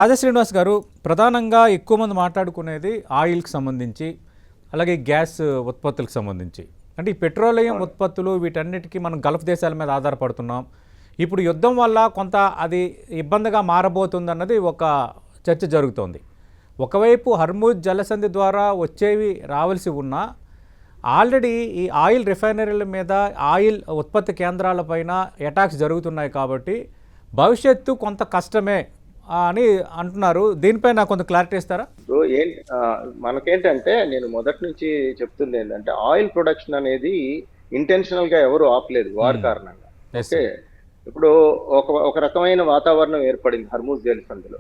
రాజా శ్రీనివాస్ గారు, ప్రధానంగా ఎక్కువ మంది మాట్లాడుకునేది ఆయిల్కి సంబంధించి, అలాగే గ్యాస్ ఉత్పత్తులకు సంబంధించి. అంటే ఈ పెట్రోలియం ఉత్పత్తులు వీటన్నిటికీ మనం గల్ఫ్ దేశాల మీద ఆధారపడుతున్నాం. ఇప్పుడు యుద్ధం వల్ల కొంత అది ఇబ్బందిగా మారబోతుందన్నది ఒక చర్చ జరుగుతోంది. ఒకవైపు హర్ముజ్ జలసంధి ద్వారా వచ్చేవి రావాల్సి ఉన్నా ఆల్రెడీ ఈ ఆయిల్ రిఫైనరీల మీద, ఆయిల్ ఉత్పత్తి కేంద్రాలపైన అటాక్స్ జరుగుతున్నాయి కాబట్టి భవిష్యత్తు కొంత కష్టమే అని అంటున్నారు. దీనిపై నాకు కొంత క్లారిటీ ఇస్తారా? మనకేంటంటే నేను మొదటి నుంచి చెప్తుంది ఏంటంటే ఆయిల్ ప్రొడక్షన్ అనేది ఇంటెన్షనల్ గా ఎవరు ఆపలేదు వార్ కారణంగా. ఓకే, ఇప్పుడు ఒక రకమైన వాతావరణం ఏర్పడింది హర్ముజ్ జలసంధిలో.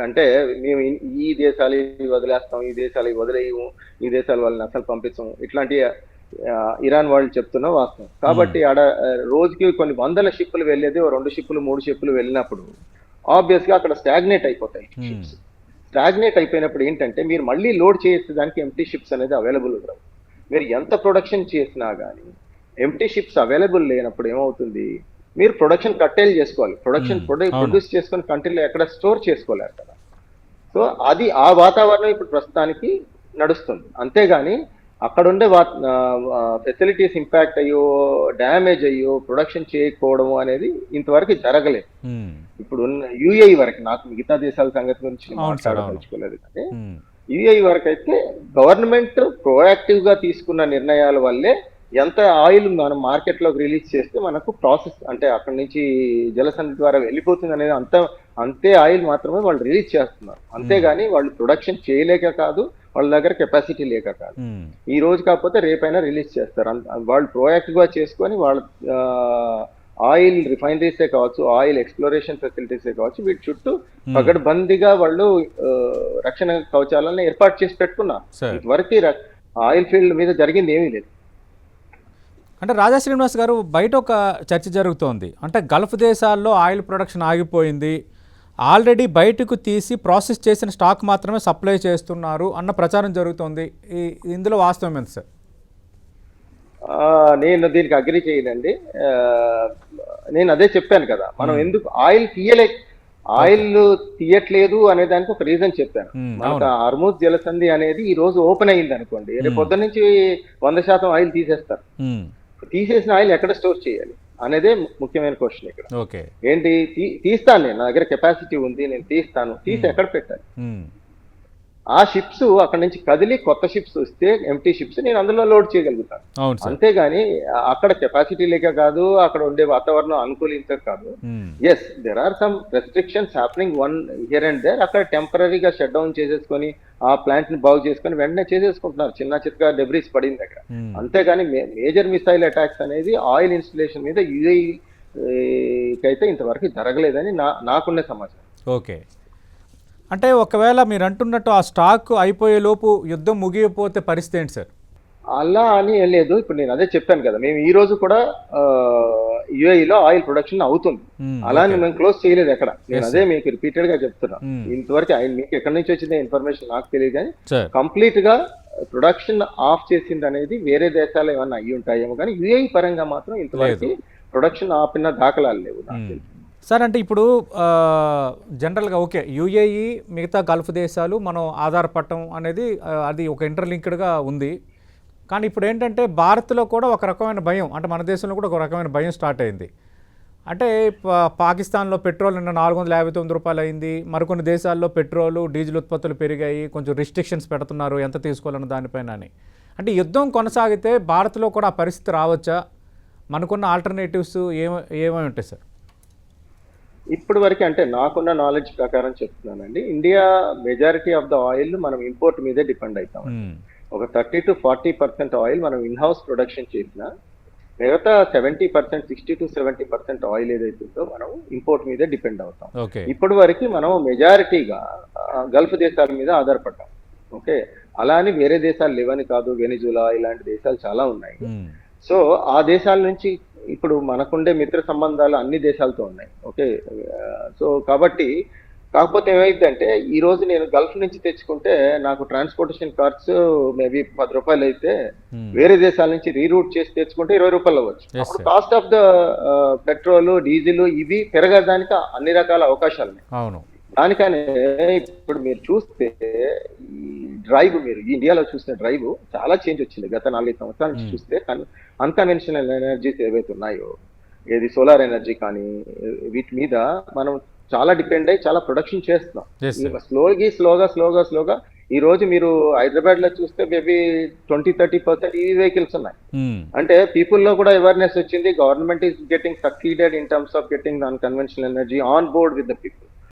అంటే మేము ఈ దేశాలు వదిలేస్తాం, ఈ దేశాలు వదిలేయము, ఈ దేశాల వాళ్ళని అసలు పంపించము, ఇట్లాంటి ఇరాన్ వాళ్ళు చెప్తున్న వాస్తవం. కాబట్టి ఆడ రోజుకి కొన్ని వందల షిప్పులు వెళ్ళేది 2 షిప్పులు 3 షిప్పులు వెళ్ళినప్పుడు ఆబ్వియస్ గా అక్కడ స్టాగ్నేట్ అయిపోతాయి షిప్స్. స్టాగ్నేట్ అయిపోయినప్పుడు ఏంటంటే మీరు మళ్ళీ లోడ్ చేసేదానికి ఎంటీ షిప్స్ అనేది అవైలబుల్ ఉండవు. మీరు ఎంత ప్రొడక్షన్ చేసినా కానీ ఎంటీ షిప్స్ అవైలబుల్ లేనప్పుడు ఏమవుతుంది, మీరు ప్రొడక్షన్ కట్టేలు చేసుకోవాలి. ప్రొడ్యూస్ చేసుకొని కంట్రీలో ఎక్కడ స్టోర్ చేసుకోలేరు కదా. సో అది ఆ వాతావరణం ఇప్పుడు ప్రస్తుతానికి నడుస్తుంది. అంతేగాని అక్కడ ఉండే ఫెసిలిటీస్ ఇంపాక్ట్ అయ్యో, డ్యామేజ్ అయ్యో, ప్రొడక్షన్ చేయకపోవడం అనేది ఇంతవరకు జరగలేదు. ఇప్పుడు యుఏఈ వరకు, నాకు మిగతా దేశాల సంగతి గురించి మాట్లాడదలుచుకోలేదు, కానీ యుఏఈ వరకు అయితే గవర్నమెంట్ ప్రోయాక్టివ్ గా తీసుకున్న నిర్ణయాల వల్లే ఎంత ఆయిల్ మనం మార్కెట్ లోకి రిలీజ్ చేస్తే మనకు ప్రాసెస్ అంటే అక్కడి నుంచి జలసంధి ద్వారా వెళ్ళిపోతుంది అనేది అంతే ఆయిల్ మాత్రమే వాళ్ళు రిలీజ్ చేస్తున్నారు. అంతేగాని వాళ్ళు ప్రొడక్షన్ చేయలేక కాదు, వాళ్ళ దగ్గర కెపాసిటీ లేక కాదు. ఈ రోజు కాకపోతే రేపైనా రిలీజ్ చేస్తారు. వాళ్ళు ప్రోయాక్టివ్ గా చేసుకొని వాళ్ళ ఆయిల్ రిఫైనరీసే కావచ్చు, ఆయిల్ ఎక్స్ప్లోరేషన్ ఫెసిలిటీసే కావచ్చు, వీటి చుట్టూ పగడ్బందీగా వాళ్ళు రక్షణ కవచాలను ఏర్పాటు చేసి పెట్టుకున్నారు. ఇంతవరకు ఆయిల్ ఫీల్డ్ మీద జరిగింది ఏమీ లేదు. అంటే రాజా శ్రీనివాస్ గారు, బయట ఒక చర్చ జరుగుతోంది. అంటే గల్ఫ్ దేశాల్లో ఆయిల్ ప్రొడక్షన్ ఆగిపోయింది, ఆల్రెడీ బయటకు తీసి ప్రాసెస్ చేసిన స్టాక్ మాత్రమే సప్లై చేస్తున్నారు అన్న ప్రచారం జరుగుతోంది. ఇందులో వాస్తవం ఎంత సార్? నేను దీనికి అగ్రి చేయనండి. నేను అదే చెప్పాను కదా, మనం ఎందుకు ఆయిల్ తీయట్లేదు అనే దానికి ఒక రీజన్ చెప్పాను. మనకు హర్ముజ్ జలసంధి అనేది ఈ రోజు ఓపెన్ అయ్యింది అనుకోండి, రేపు పొద్దున్న నుంచి 100% ఆయిల్ తీసేస్తారు. తీసేసిన ఆయిల్ ఎక్కడ స్టోర్ చేయాలి అనేదే ముఖ్యమైన క్వశ్చన్ ఇక్కడ. ఏంటి, తీస్తాను నేను, నా దగ్గర కెపాసిటీ ఉంది, నేను తీసి ఎక్కడ పెట్టాలి? ఆ షిప్స్ అక్కడ నుంచి కదిలి కొత్త షిప్స్ వస్తే ఎంటీ షిప్స్ నేను అందులో లోడ్ చేయగలుగుతాను. అంతేగాని అక్కడ కెపాసిటీ లేక కాదు, అక్కడ ఉండే వాతావరణం అనుకూలించక కాదు. Yes, there are some restrictions happening one here and there. అక్కడ టెంపరీగా షట్ డౌన్ చేసేసుకొని ఆ ప్లాంట్ ని బాగు చేసుకొని వెంటనే చేసేసుకుంటున్నారు, చిన్న చిత్కా డెబ్రీస్ పడింది అక్కడ. అంతేగాని మేజర్ మిసైల్ అటాక్స్ అనేది ఆయిల్ ఇన్స్టలేషన్ మీద యుఏఈకి అయితే ఇంతవరకు జరగలేదని నాకున్న సమాచారం. ఓకే, అంటే ఒకవేళ మీరు అంటున్నట్టు ఆ స్టాక్ అయిపోయేలోపు యుద్ధం ముగియపోతే పరిస్థితి ఏంటి సార్? అలా అని ఏం లేదు. ఇప్పుడు నేను అదే చెప్పాను కదా, మేము ఈ రోజు కూడా యుఏఈలో ఆయిల్ ప్రొడక్షన్ అవుతుంది. అలానే మేము క్లోజ్ చేయలేదు ఎక్కడ. నేను అదే మీకు రిపీటెడ్ గా చెప్తున్నా. ఇంతవరకు మీకు ఎక్కడి నుంచి వచ్చింది ఇన్ఫర్మేషన్ నాకు తెలియదు, కానీ కంప్లీట్ గా ప్రొడక్షన్ ఆఫ్ చేసింది అనేది వేరే దేశాలు ఏమన్నా అయ్యి ఉంటాయేమో, కానీ యుఏఈ పరంగా మాత్రం ఇంతవరకు ప్రొడక్షన్ ఆపిన దాఖలాలు లేవు నాకు తెలిసి. సార్, అంటే ఇప్పుడు జనరల్గా ఓకే, యుఏఈ మిగతా గల్ఫ్ దేశాలు మనం ఆధారపడటం అనేది అది ఒక ఇంటర్లింక్డ్గా ఉంది. కానీ ఇప్పుడు ఏంటంటే భారత్లో కూడా ఒక రకమైన భయం, అంటే మన దేశంలో కూడా ఒక రకమైన భయం స్టార్ట్ అయింది. అంటే పాకిస్తాన్లో పెట్రోల్ నిన్న 459 రూపాయలు అయింది. మరికొన్ని దేశాల్లో పెట్రోలు, డీజిల్ ఉత్పత్తులు పెరిగాయి, కొంచెం రిస్ట్రిక్షన్స్ పెడుతున్నారు ఎంత తీసుకోవాలన్న దానిపైన అని. అంటే యుద్ధం కొనసాగితే భారత్లో కూడా ఆ పరిస్థితి రావచ్చా? మనకున్న ఆల్టర్నేటివ్స్ ఏమేమి ఉంటాయి సార్? ఇప్పటి వరకు అంటే నాకున్న నాలెడ్జ్ ప్రకారం చెప్తున్నానండి, India majority of the oil మనం ఇంపోర్ట్ మీదే డిపెండ్ అవుతాం. ఒక 30 to 40% ఆయిల్ మనం ఇన్ హౌస్ ప్రొడక్షన్ చేసినా మిగతా 70%, 60 to 70% ఆయిల్ ఏదైతుందో మనం ఇంపోర్ట్ మీదే డిపెండ్ అవుతాం. ఇప్పటి వరకు మనం మెజారిటీగా గల్ఫ్ దేశాల మీద ఆధారపడ్డాం. ఓకే, అలా అని వేరే దేశాలు లేవని కాదు, వెనిజులా ఇలాంటి దేశాలు చాలా ఉన్నాయి. సో ఆ దేశాల నుంచి ఇప్పుడు మనకుండే మిత్ర సంబంధాలు అన్ని దేశాలతో ఉన్నాయి. ఓకే, సో కాబట్టి కాకపోతే ఏమైందంటే ఈ రోజు నేను గల్ఫ్ నుంచి తెచ్చుకుంటే నాకు ట్రాన్స్పోర్టేషన్ ఖర్చు మేబీ 10 రూపాయలు అయితే వేరే దేశాల నుంచి రీరూట్ చేసి తెచ్చుకుంటే 20 రూపాయలు అవ్వచ్చు. అప్పుడు cost of the petrol, diesel ఇవి పెరగడానికి అన్ని రకాల అవకాశాలు ఉన్నాయి. దానికనే ఇప్పుడు మీరు చూస్తే ఈ డ్రైవ్, మీరు ఇండియాలో చూసిన డ్రైవ్ చాలా చేంజ్ వచ్చింది గత 4-5 సంవత్సరాల నుంచి చూస్తే. అన్కన్వెన్షనల్ ఎనర్జీస్ ఏవైతే ఉన్నాయో, ఏది సోలార్ ఎనర్జీ కానీ, వీటి మీద మనం చాలా డిపెండ్ అయ్యి చాలా ప్రొడక్షన్ చేస్తున్నాం. Yes, sir. స్లోగా ఈ రోజు మీరు హైదరాబాద్ లో చూస్తే మేబీ 20-30% ఈ వెహికల్స్ ఉన్నాయి. Hmm. అంటే పీపుల్ లో కూడా అవేర్నెస్ వచ్చింది. Government is getting succeeded in terms of getting unconventional energy on board with the people.